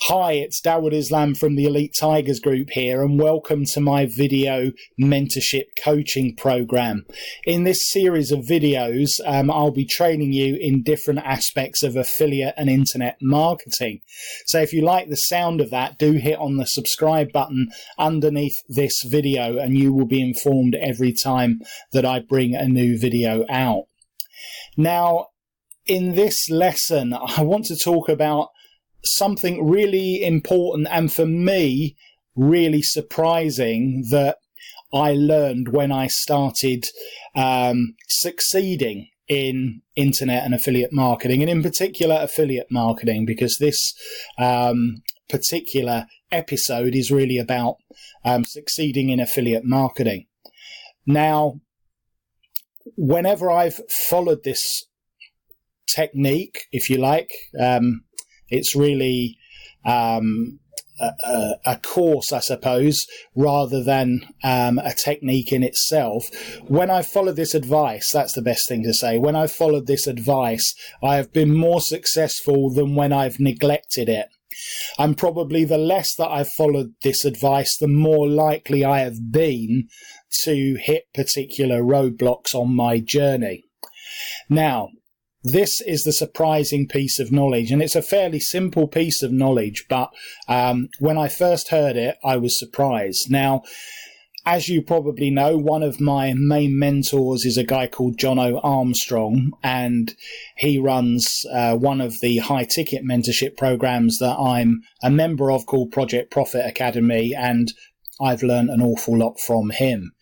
Hi, it's Dawood Islam from the Elite Tigers Group here, and welcome to my video mentorship coaching program. In this series of videos, I'll be training you in different aspects of affiliate and internet marketing. So if you like the sound of that, do hit on the subscribe button underneath this video and you will be informed every time that I bring a new video out. Now, in this lesson, I want to talk about something really important and for me really surprising that I learned when I started succeeding in internet and affiliate marketing, and in particular affiliate marketing, because this particular episode is really about succeeding in affiliate marketing. Now, whenever I've followed this technique, if you like, it's really a course, I suppose, rather than a technique in itself. When I followed this advice, that's the best thing to say. When I followed this advice, I have been more successful than when I've neglected it. And probably the less that I've followed this advice, the more likely I have been to hit particular roadblocks on my journey. Now, this is the surprising piece of knowledge, and it's a fairly simple piece of knowledge, but when I first heard it, I was surprised. Now, as you probably know, one of my main mentors is a guy called Jono Armstrong, and he runs one of the high-ticket mentorship programs that I'm a member of called Project Profit Academy, and I've learned an awful lot from him.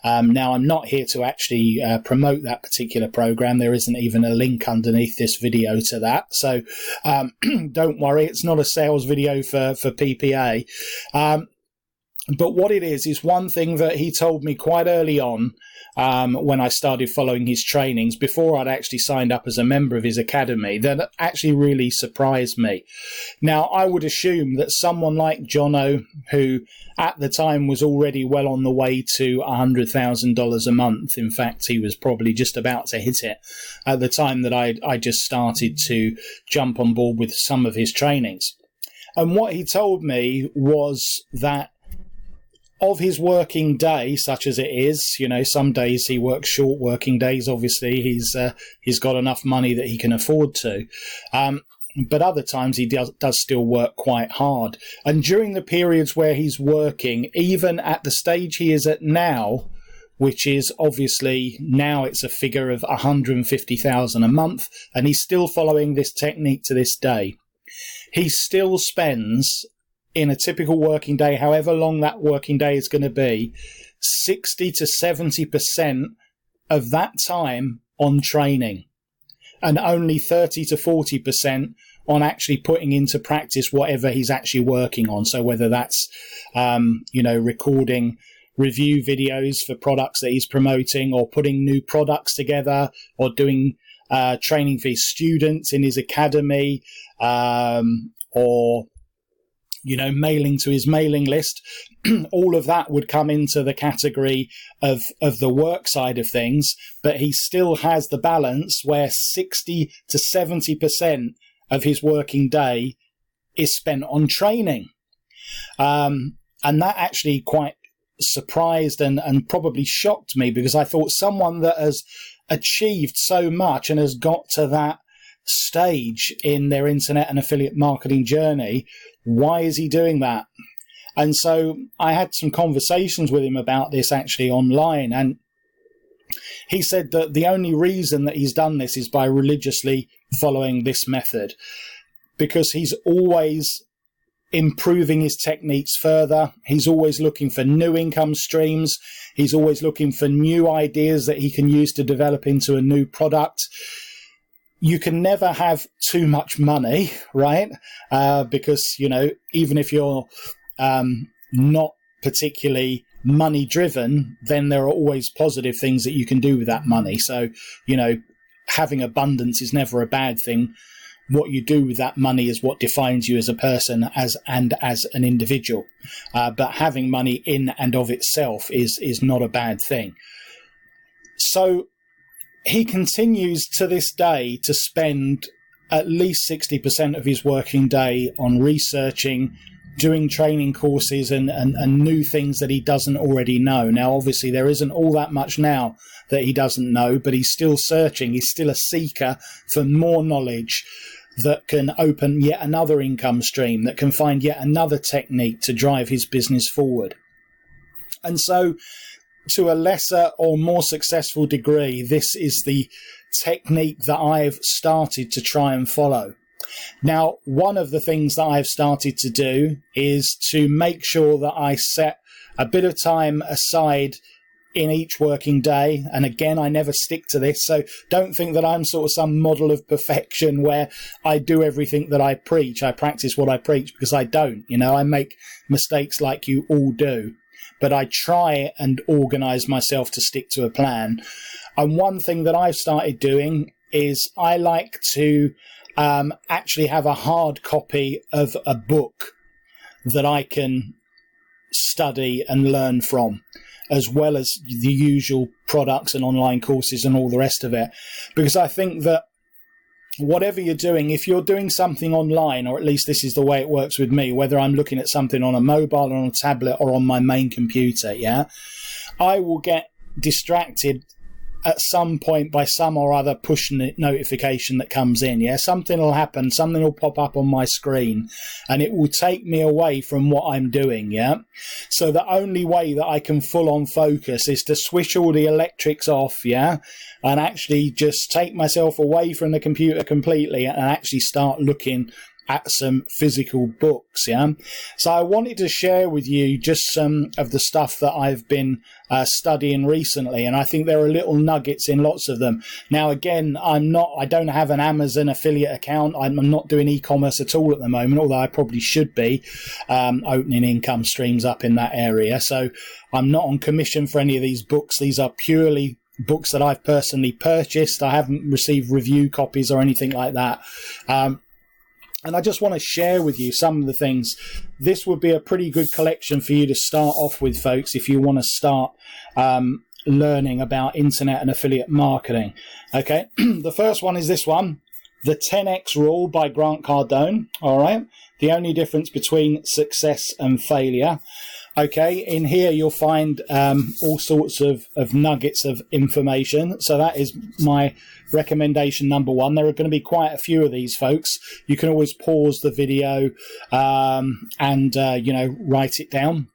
Now, I'm not here to actually promote that particular program. There isn't even a link underneath this video to that. So don't worry, it's not a sales video for PPA. But what it is one thing that he told me quite early on when I started following his trainings, before I'd actually signed up as a member of his academy, that actually really surprised me. Now, I would assume that someone like Jono, who at the time was already well on the way to $100,000 a month, in fact, he was probably just about to hit it at the time that I just started to jump on board with some of his trainings. And what he told me was that of his working day, such as it is, you know, some days he works short working days. Obviously, he's got enough money that he can afford to. But other times he does still work quite hard. And during the periods where he's working, even at the stage he is at now, which is obviously now it's a figure of $150,000 a month, and he's still following this technique to this day. He still spends, in a typical working day, however long that working day is going to be, 60 to 70% of that time on training, and only 30 to 40% on actually putting into practice whatever he's actually working on. So whether that's, recording review videos for products that he's promoting, or putting new products together, or doing training for his students in his academy, or mailing to his mailing list, all of that would come into the category of the work side of things, but he still has the balance where 60 to 70% of his working day is spent on training. And that actually quite surprised and probably shocked me, because I thought someone that has achieved so much and has got to that stage in their internet and affiliate marketing journey, why is he doing that? And so I had some conversations with him about this actually online, and he said that the only reason that he's done this is by religiously following this method, because he's always improving his techniques further. He's always looking for new income streams. He's always looking for new ideas that he can use to develop into a new product. You can never have too much money, right? Because, even if you're not particularly money driven, then there are always positive things that you can do with that money. So, having abundance is never a bad thing. What you do with that money is what defines you as a person as an individual. But having money in and of itself is not a bad thing. So he continues to this day to spend at least 60% of his working day on researching, doing training courses and new things that he doesn't already know. Now, obviously, there isn't all that much now that he doesn't know, but he's still searching. He's still a seeker for more knowledge that can open yet another income stream, that can find yet another technique to drive his business forward. And so, to a lesser or more successful degree, this is the technique that I've started to try and follow. Now, one of the things that I've started to do is to make sure that I set a bit of time aside in each working day. And again, I never stick to this. So don't think that I'm sort of some model of perfection where I do everything that I preach. I practice what I preach, because I don't. You know, I make mistakes like you all do. But I try and organize myself to stick to a plan. And one thing that I've started doing is I like to actually have a hard copy of a book that I can study and learn from, as well as the usual products and online courses and all the rest of it. Because I think that whatever you're doing, if you're doing something online, or at least this is the way it works with me, whether I'm looking at something on a mobile or on a tablet or on my main computer, I will get distracted at some point by some or other push notification that comes in. Something will happen, something will pop up on my screen, and it will take me away from what I'm doing. So the only way that I can full on focus is to switch all the electrics off, and actually just take myself away from the computer completely and actually start looking at some physical books. So I wanted to share with you just some of the stuff that I've been studying recently, and I think there are little nuggets in lots of them. Now, again, I don't have an Amazon affiliate account. I'm not doing e-commerce at all at the moment, although I probably should be opening income streams up in that area. So I'm not on commission for any of these books. These are purely books that I've personally purchased. I haven't received review copies or anything like that. And I just want to share with you some of the things. This would be a pretty good collection for you to start off with, folks, if you want to start learning about internet and affiliate marketing. Okay, the first one is this one, The 10X Rule by Grant Cardone. All right, the only difference between success and failure. Okay, in here you'll find all sorts of nuggets of information. So that is my recommendation number one. There are going to be quite a few of these, folks. You can always pause the video and write it down.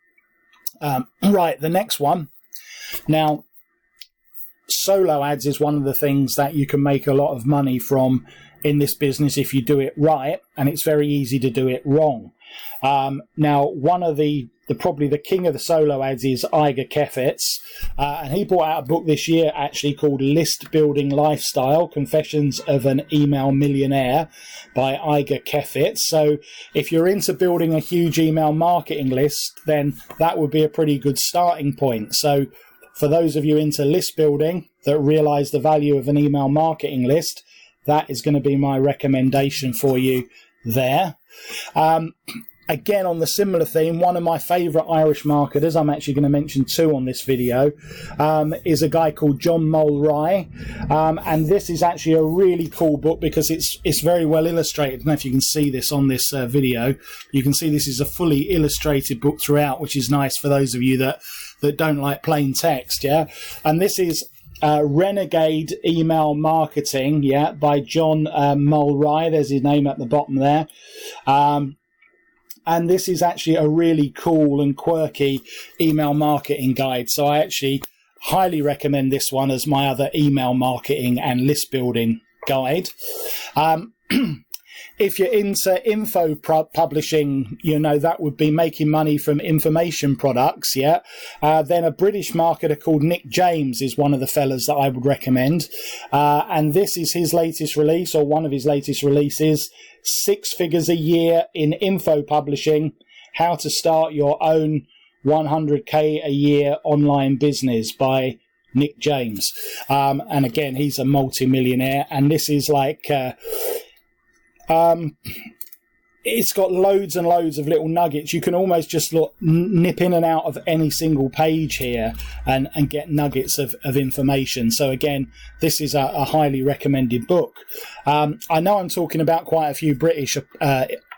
Right, the next one. Now, solo ads is one of the things that you can make a lot of money from in this business if you do it right, and it's very easy to do it wrong. Now, one of probably the king of the solo ads is Iger Kefitz, and he brought out a book this year actually called List Building Lifestyle, Confessions of an Email Millionaire by Iger Kefitz. So if you're into building a huge email marketing list, then that would be a pretty good starting point. So for those of you into list building that realize the value of an email marketing list, that is going to be my recommendation for you there. Again, on the similar theme, one of my favourite Irish marketers, I'm actually going to mention two on this video, is a guy called John Mulry. And this is actually a really cool book because it's very well illustrated. I don't know if you can see this on this video. You can see this is a fully illustrated book throughout, which is nice for those of you that don't like plain text. And this is Renegade Email Marketing, by John Mulry. There's his name at the bottom there. And this is actually a really cool and quirky email marketing guide. So I actually highly recommend this one as my other email marketing and list building guide. If you're into info publishing, that would be making money from information products, then a British marketer called Nick James is one of the fellas that I would recommend. And this is his latest release, or one of his latest releases, 6 Figures a Year in Info Publishing, How to Start Your Own 100K a Year Online Business by Nick James. And again, he's a multi-millionaire, and this is like... it's got loads and loads of little nuggets. You can almost just nip in and out of any single page here and get nuggets of information. So again, this is a highly recommended book. I know I'm talking about quite a few British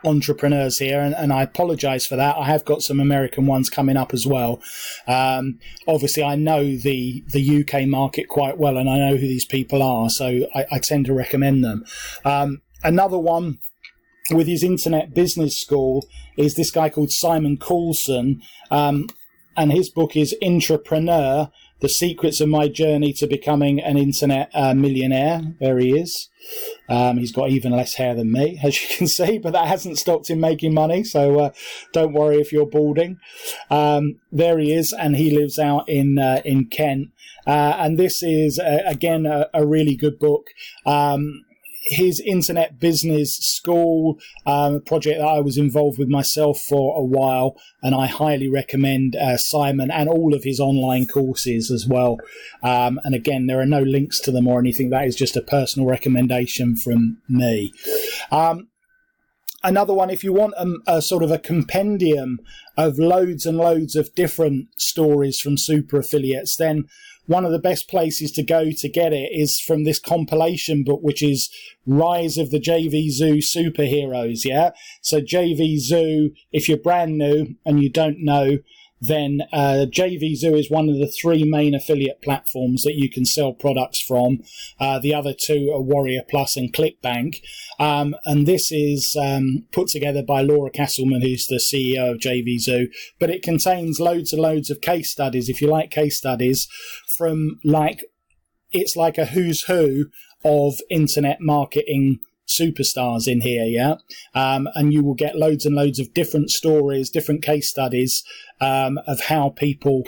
entrepreneurs here, and I apologize for that. I have got some American ones coming up as well. Obviously I know the UK market quite well, and I know who these people are, so I tend to recommend them. Another one with his internet business school is this guy called Simon Coulson, and his book is Intrapreneur: The Secrets of My Journey to Becoming an Internet Millionaire. There he is. He's got even less hair than me, as you can see, but that hasn't stopped him making money, so don't worry if you're balding. There he is, and he lives out in Kent, and this is again a really good book. His internet business school, project that I was involved with myself for a while, and I highly recommend Simon and all of his online courses as well. And again, there are no links to them or anything. That is just a personal recommendation from me. Another one, if you want a sort of a compendium of loads and loads of different stories from super affiliates, then one of the best places to go to get it is from this compilation book, which is Rise of the JVZoo Superheroes. Yeah. So JVZoo, if you're brand new and you don't know, then JVZoo is one of the 3 main affiliate platforms that you can sell products from. The other 2 are Warrior Plus and ClickBank. And this is put together by Laura Castleman, who's the CEO of JVZoo. But it contains loads and loads of case studies, if you like case studies, from it's like a who's who of internet marketing superstars in here, yeah? And you will get loads and loads of different stories, different case studies of how people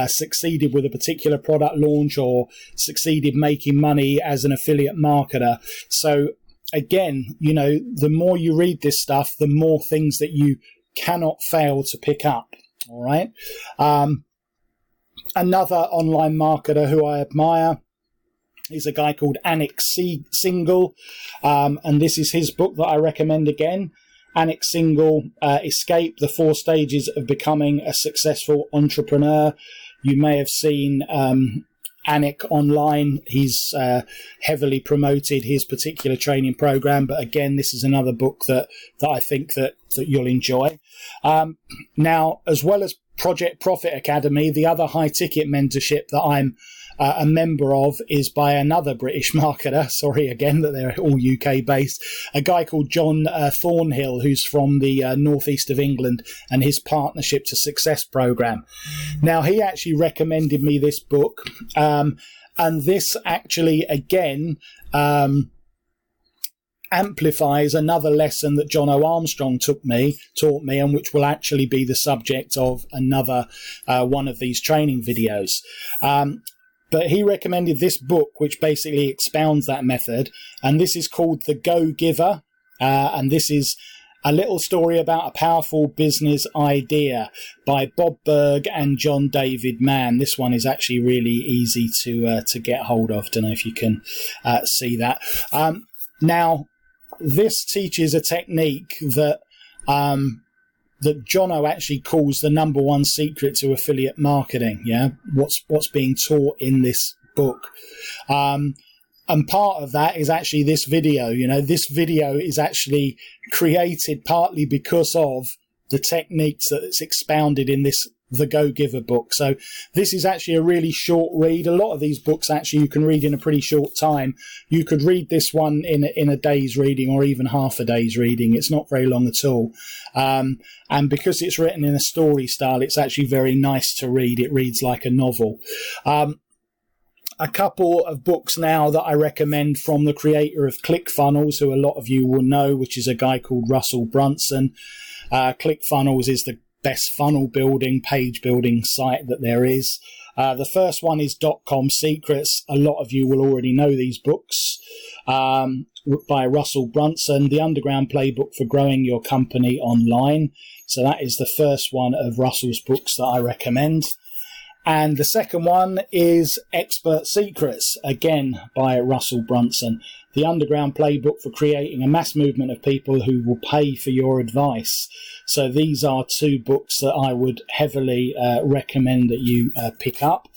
succeeded with a particular product launch or succeeded making money as an affiliate marketer. So again, you know, the more you read this stuff, the more things that you cannot fail to pick up, all right? Another online marketer who I admire is a guy called Anik Singhal, and this is his book that I recommend again. Anik Singhal, Escape: The 4 Stages of Becoming a Successful Entrepreneur. You may have seen Anik online. He's heavily promoted his particular training program, but again, this is another book that I think that you'll enjoy. Now, as well as Project Profit Academy, the other high ticket mentorship that I'm a member of is by another British marketer. Sorry again that they're all UK based. A guy called John Thornhill, who's from the northeast of England, and his Partnership to Success program. Now, he actually recommended me this book, and this actually again amplifies another lesson that John O. Armstrong taught me, and which will actually be the subject of another one of these training videos. But he recommended this book, which basically expounds that method, and this is called The Go Giver, and this is a little story about a powerful business idea by Bob Berg and John David Mann. This one is actually really easy to get hold of. Don't know if you can see that. Now, this teaches a technique that that Jono actually calls the #1 secret to affiliate marketing. Yeah, what's being taught in this book, and part of that is actually this video. You know, this video is actually created partly because of the techniques that it's expounded in this The Go Giver book. So this is actually a really short read. A lot of these books actually you can read in a pretty short time. You could read this one in a day's reading or even half a day's reading. It's not very long at all. And because it's written in a story style, it's actually very nice to read. It reads like a novel. A couple of books now that I recommend from the creator of ClickFunnels, who a lot of you will know, which is a guy called Russell Brunson. ClickFunnels is the best funnel building, page building site that there is. The first one is .com Secrets. A lot of you will already know these books by Russell Brunson. The Underground Playbook for Growing Your Company Online. So that is the first one of Russell's books that I recommend. And the second one is Expert Secrets, again by Russell Brunson, the underground playbook for creating a mass movement of people who will pay for your advice. So these are two books that I would heavily recommend that you pick up.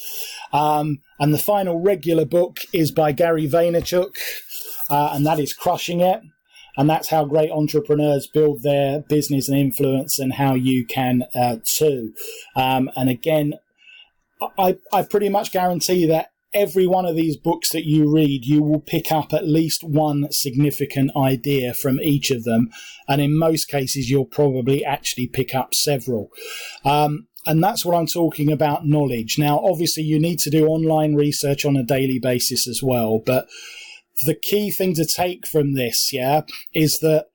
And the final regular book is by Gary Vaynerchuk, and that is Crushing It. And that's how great entrepreneurs build their business and influence, and how you can too. And again, I pretty much guarantee that every one of these books that you read, you will pick up at least one significant idea from each of them. And in most cases, you'll probably actually pick up several. And that's what I'm talking about, knowledge. Now, obviously, you need to do online research on a daily basis as well. But the key thing to take from this, is that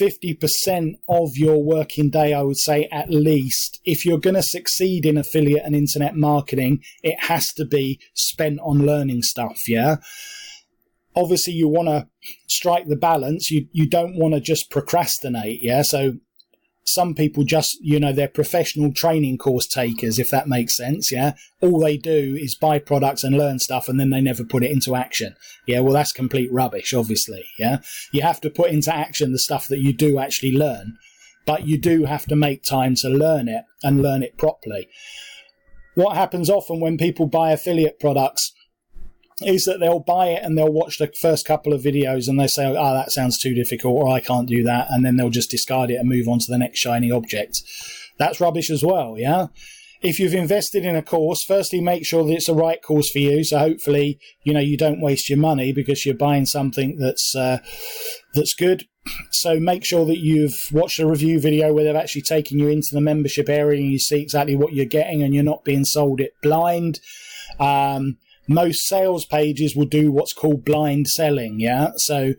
50% of your working day, I would say at least, if you're going to succeed in affiliate and internet marketing, it has to be spent on learning stuff. Obviously you want to strike the balance. You don't want to just procrastinate. So some people just, they're professional training course takers, if that makes sense. All they do is buy products and learn stuff, and then they never put it into action. Well, that's complete rubbish, obviously. You have to put into action the stuff that you do actually learn, but you do have to make time to learn it and learn it properly. What happens often when people buy affiliate products is that they'll buy it and they'll watch the first couple of videos and they say, oh, that sounds too difficult, or I can't do that. And then they'll just discard it and move on to the next shiny object. That's rubbish as well. If you've invested in a course, firstly, make sure that it's the right course for you. So hopefully, you don't waste your money because you're buying something that's good. So make sure that you've watched a review video where they've actually taken you into the membership area and you see exactly what you're getting and you're not being sold it blind. Most sales pages will do what's called blind selling. So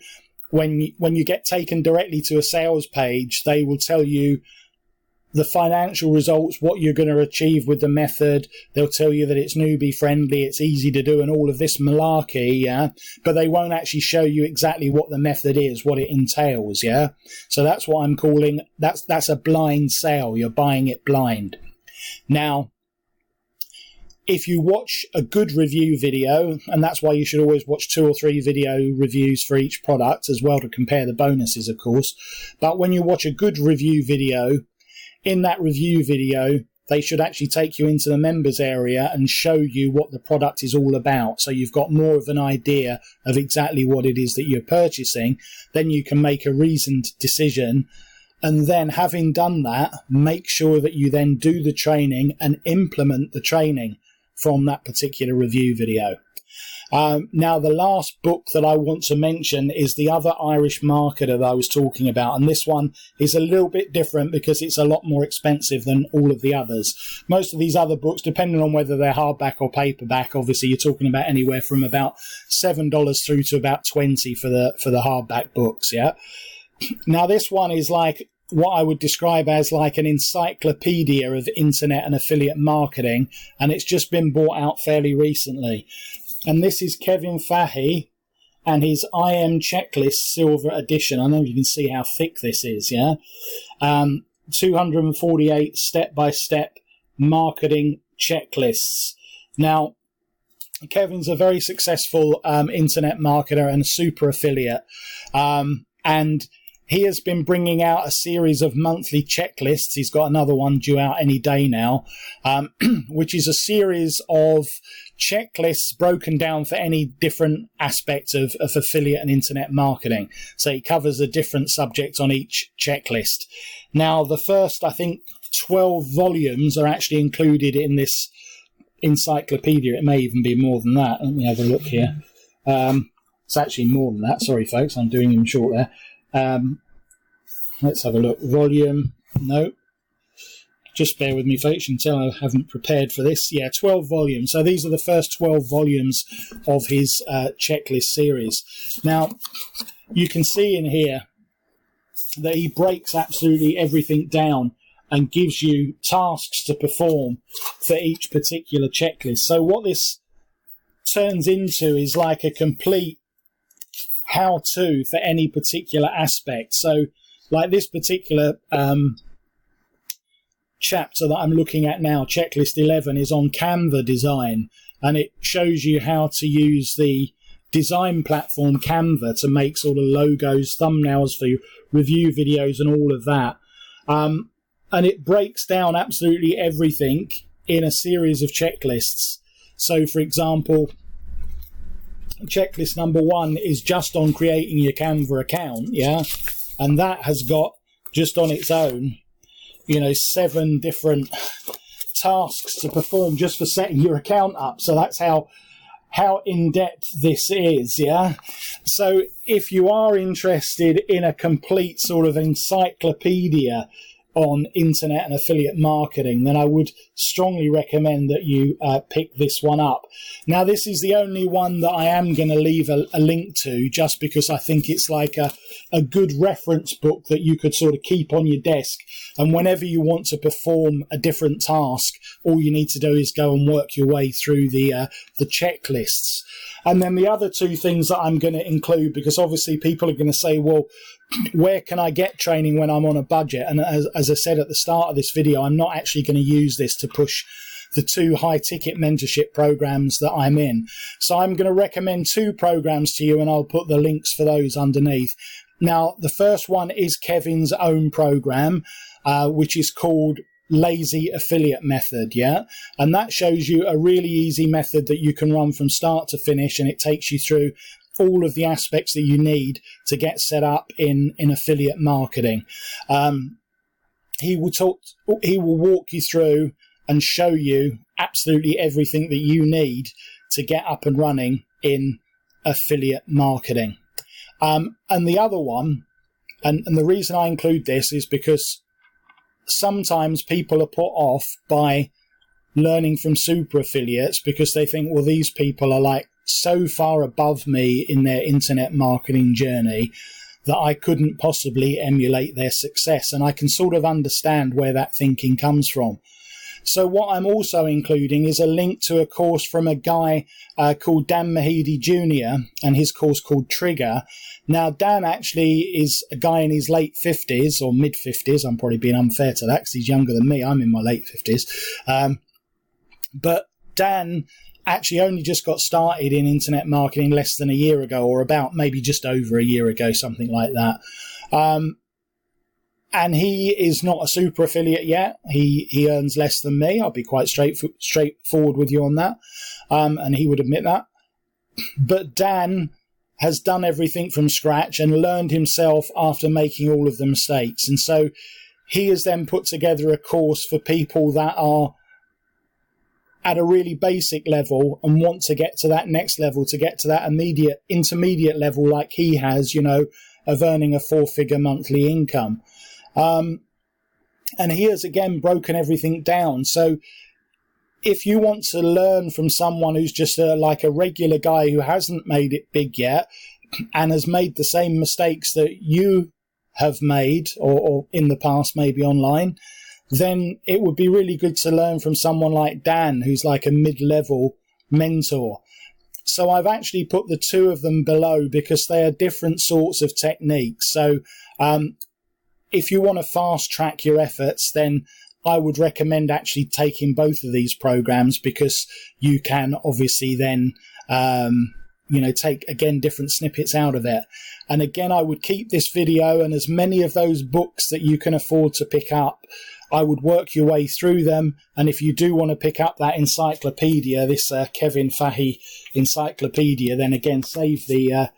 when you get taken directly to a sales page, they will tell you the financial results, what you're going to achieve with the method. They'll tell you that it's newbie friendly, it's easy to do, and all of this malarkey, but they won't actually show you exactly what the method is, what it entails. So that's what I'm calling, that's a blind sale. You're buying it blind. Now, if you watch a good review video, and that's why you should always watch 2 or 3 video reviews for each product as well to compare the bonuses, of course. But when you watch a good review video, in that review video, they should actually take you into the members area and show you what the product is all about. So you've got more of an idea of exactly what it is that you're purchasing. Then you can make a reasoned decision. And then having done that, make sure that you then do the training and implement the training from that particular review video. Now, the last book that I want to mention is The Other Irish Marketer that I was talking about. And this one is a little bit different because it's a lot more expensive than all of the others. Most of these other books, depending on whether they're hardback or paperback, obviously you're talking about anywhere from about $7 through to about $20 for the hardback books. Now, this one is like what I would describe as like an encyclopedia of internet and affiliate marketing, and it's just been bought out fairly recently. And this is Kevin Fahey and his IM Checklist Silver Edition. I know you can see how thick this is, 248 step-by-step marketing checklists. Now, Kevin's a very successful internet marketer and a super affiliate, and he has been bringing out a series of monthly checklists. He's got another one due out any day now, which is a series of checklists broken down for any different aspect of affiliate and internet marketing. So he covers a different subject on each checklist. Now, the first, I think, 12 volumes are actually included in this encyclopedia. It may even be more than that. Let me have a look here. It's actually more than that. Sorry, folks, I'm doing him short there. Let's have a look. Volume, no. Just bear with me, folks. You can tell I haven't prepared for this. 12 volumes. So these are the first 12 volumes of his checklist series. Now, you can see in here that he breaks absolutely everything down and gives you tasks to perform for each particular checklist. So what this turns into is like a complete how-to for any particular aspect. So like this particular chapter that I'm looking at now, checklist 11, is on Canva design, and it shows you how to use the design platform Canva to make sort of logos, thumbnails for review videos and all of that. And it breaks down absolutely everything in a series of checklists. So, for example, checklist number 1 is just on creating your Canva account, yeah? And that has got, just on its own, 7 different tasks to perform just for setting your account up. So that's how in-depth this is, yeah? So if you are interested in a complete sort of encyclopedia on internet and affiliate marketing, then I would strongly recommend that you pick this one up. Now, this is the only one that I am going to leave a link to, just because I think it's like a good reference book that you could sort of keep on your desk, and whenever you want to perform a different task, all you need to do is go and work your way through the checklists. And then the other 2 things that I'm going to include, because obviously people are going to say, well, where can I get training when I'm on a budget? And as I said at the start of this video, I'm not actually going to use this to push the 2 high-ticket mentorship programs that I'm in. So I'm going to recommend 2 programs to you, and I'll put the links for those underneath. Now, the first one is Kevin's own program, which is called Lazy Affiliate Method, yeah? And that shows you a really easy method that you can run from start to finish, and it takes you through all of the aspects that you need to get set up in affiliate marketing. He will walk you through and show you absolutely everything that you need to get up and running in affiliate marketing. And the other one, and the reason I include this is because sometimes people are put off by learning from super affiliates because they think, well, these people are like so far above me in their internet marketing journey that I couldn't possibly emulate their success. And I can sort of understand where that thinking comes from. So what I'm also including is a link to a course from a guy called Dan Mahidi Jr. and his course called Trigger. Now, Dan actually is a guy in his late 50s or mid 50s. I'm probably being unfair to that because he's younger than me. I'm in my late 50s. But Dan actually only just got started in internet marketing less than a year ago, or about maybe just over a year ago, something like that. And he is not a super affiliate yet. He earns less than me. I'll be quite straightforward with you on that. And he would admit that. But Dan has done everything from scratch and learned himself after making all of the mistakes. And so he has then put together a course for people that are at a really basic level and want to get to that next level, to get to that intermediate level like he has, of earning a 4-figure monthly income. And he has again broken everything down. So if you want to learn from someone who's just like a regular guy who hasn't made it big yet and has made the same mistakes that you have made or in the past maybe online, then it would be really good to learn from someone like Dan, who's like a mid-level mentor. So I've actually put the 2 of them below because they are different sorts of techniques. So if you want to fast track your efforts, then I would recommend actually taking both of these programs, because you can obviously then take again different snippets out of it. And again, I would keep this video and as many of those books that you can afford to pick up. I would work your way through them. And if you do want to pick up that encyclopedia, this Kevin Fahey encyclopedia, then again, save the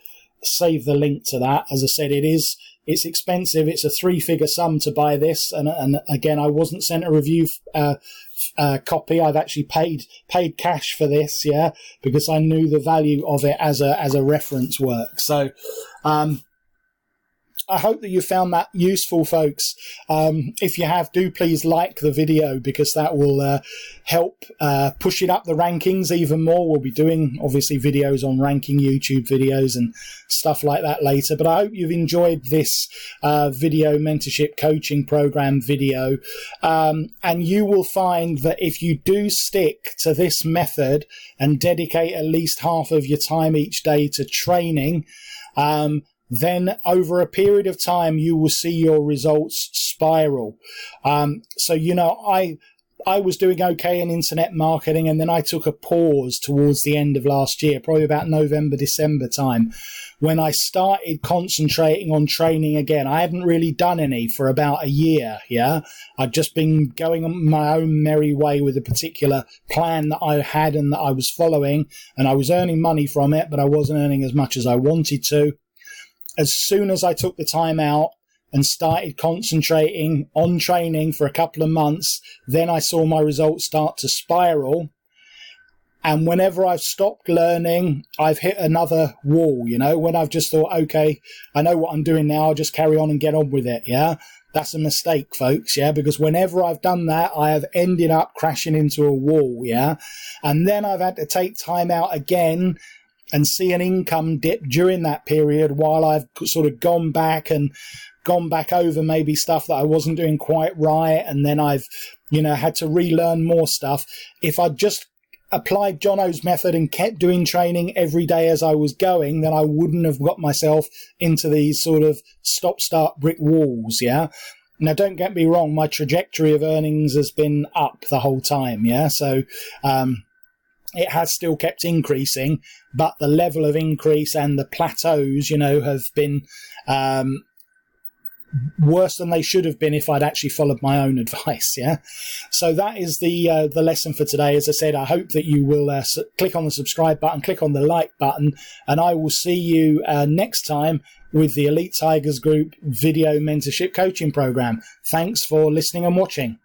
link to that. As I said, it's expensive. It's a 3-figure sum to buy this. And again, I wasn't sent a review copy. I've actually paid cash for this, yeah, because I knew the value of it as a reference work. So, I hope that you found that useful, folks. If you have, do please like the video, because that will help push it up the rankings even more. We'll be doing, obviously, videos on ranking YouTube videos and stuff like that later. But I hope you've enjoyed this video mentorship coaching program video. And you will find that if you do stick to this method and dedicate at least half of your time each day to training, then over a period of time, you will see your results spiral. So, I was doing okay in internet marketing, and then I took a pause towards the end of last year, probably about November, December time, when I started concentrating on training again. I hadn't really done any for about a year. Yeah. I'd just been going on my own merry way with a particular plan that I had and that I was following, and I was earning money from it, but I wasn't earning as much as I wanted to. As soon as I took the time out and started concentrating on training for a couple of months, then I saw my results start to spiral. And whenever I've stopped learning, I've hit another wall, when I've just thought, okay, I know what I'm doing now, I'll just carry on and get on with it, yeah? That's a mistake, folks, yeah? Because whenever I've done that, I have ended up crashing into a wall, yeah? And then I've had to take time out again and see an income dip during that period while I've sort of gone back over maybe stuff that I wasn't doing quite right, and then I've, had to relearn more stuff. If I'd just applied Jono's method and kept doing training every day as I was going, then I wouldn't have got myself into these sort of stop-start brick walls, yeah? Now, don't get me wrong, my trajectory of earnings has been up the whole time, yeah? So, it has still kept increasing, but the level of increase and the plateaus, have been worse than they should have been if I'd actually followed my own advice. Yeah. So that is the lesson for today. As I said, I hope that you will click on the subscribe button, click on the like button, and I will see you next time with the Elite Tigers Group video mentorship coaching program. Thanks for listening and watching.